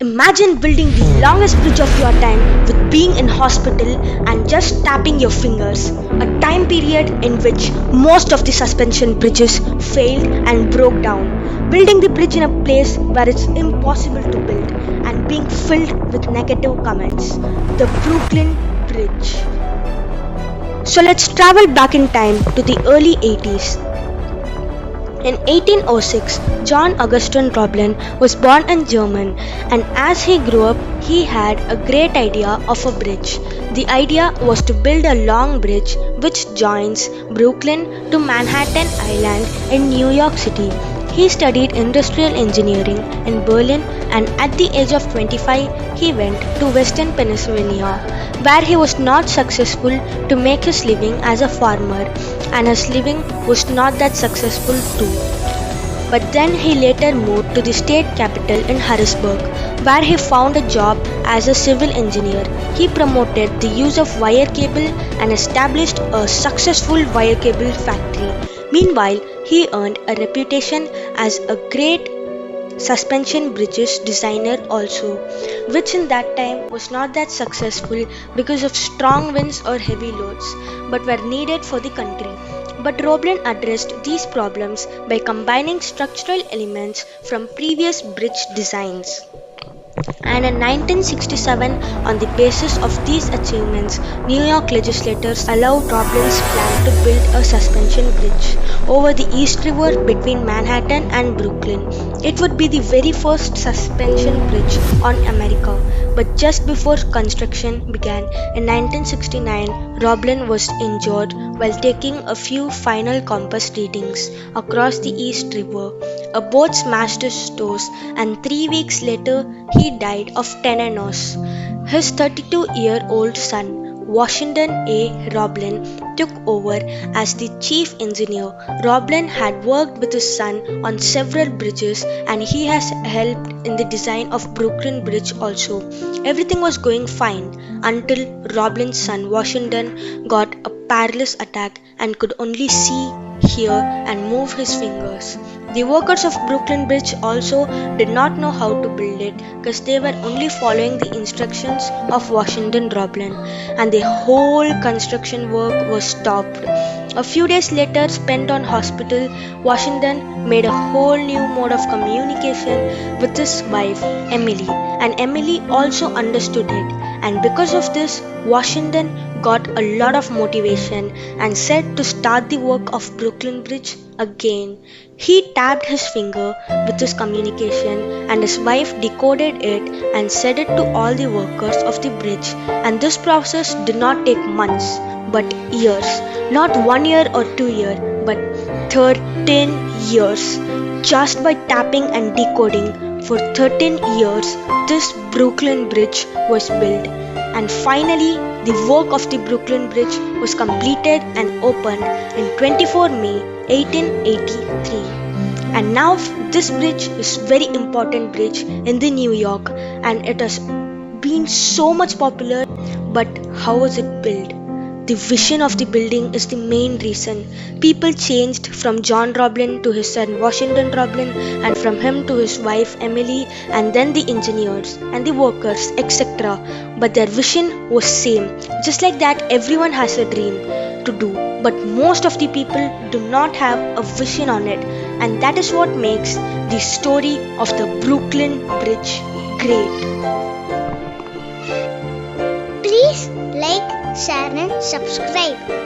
Imagine building the longest bridge of your time with being in hospital and just tapping your fingers. A time period in which most of the suspension bridges failed and broke down. Building the bridge in a place where it's impossible to build and being filled with negative comments. The Brooklyn Bridge. So let's travel back in time to the early 80s. In 1806, John Augustin Roblin was born in Germany, and as he grew up, he had a great idea of a bridge. The idea was to build a long bridge which joins Brooklyn to Manhattan Island in New York City. He studied industrial engineering in Berlin, and at the age of 25, he went to Western Pennsylvania, where he was not successful to make his living as a farmer, and his living was not that successful too. But then he later moved to the state capital in Harrisburg, where he found a job as a civil engineer. He promoted the use of wire cable and established a successful wire cable factory. Meanwhile, he earned a reputation as a great suspension bridges designer also, which in that time was not that successful because of strong winds or heavy loads, but were needed for the country. But Roblin addressed these problems by combining structural elements from previous bridge designs. And in 1967, on the basis of these achievements, New York legislators allowed Roblin's plan to build a suspension bridge over the East River between Manhattan and Brooklyn. It would be the very first suspension bridge on America, but just before construction began in 1969, Roblin was injured while taking a few final compass readings across the East River. A boat smashed his toes, and 3 weeks later, he died of tetanus. His 32-year-old son, Washington A. Roblin, took over as the chief engineer. Roblin had worked with his son on several bridges, and he has helped in the design of Brooklyn Bridge also. Everything was going fine until Roblin's son Washington got a paralysis attack and could only see, hear, and move his fingers. The workers of Brooklyn Bridge also did not know how to build it because they were only following the instructions of Washington Roblin, and the whole construction work was stopped. A few days later, spent on hospital, Washington made a whole new mode of communication with his wife Emily, and Emily also understood it. And because of this, Washington got a lot of motivation and said to start the work of Brooklyn Bridge again. He tapped his finger with his communication, and his wife decoded it and said it to all the workers of the bridge. And this process did not take months but years. Not 1 year or 2 years, but 13 years. Just by tapping and decoding for 13 years, this Brooklyn Bridge was built. And finally, the work of the Brooklyn Bridge was completed and opened in 24 May 1883. And now this bridge is very important bridge in the New York, and it has been so much popular. But how was it built? The vision of the building is the main reason. People changed from John Roblin to his son Washington Roblin, and from him to his wife Emily, and then the engineers and the workers, etc. But their vision was same. Just like that, everyone has a dream to do, but most of the people do not have a vision on it, and that is what makes the story of the Brooklyn Bridge great. Please like, share and subscribe.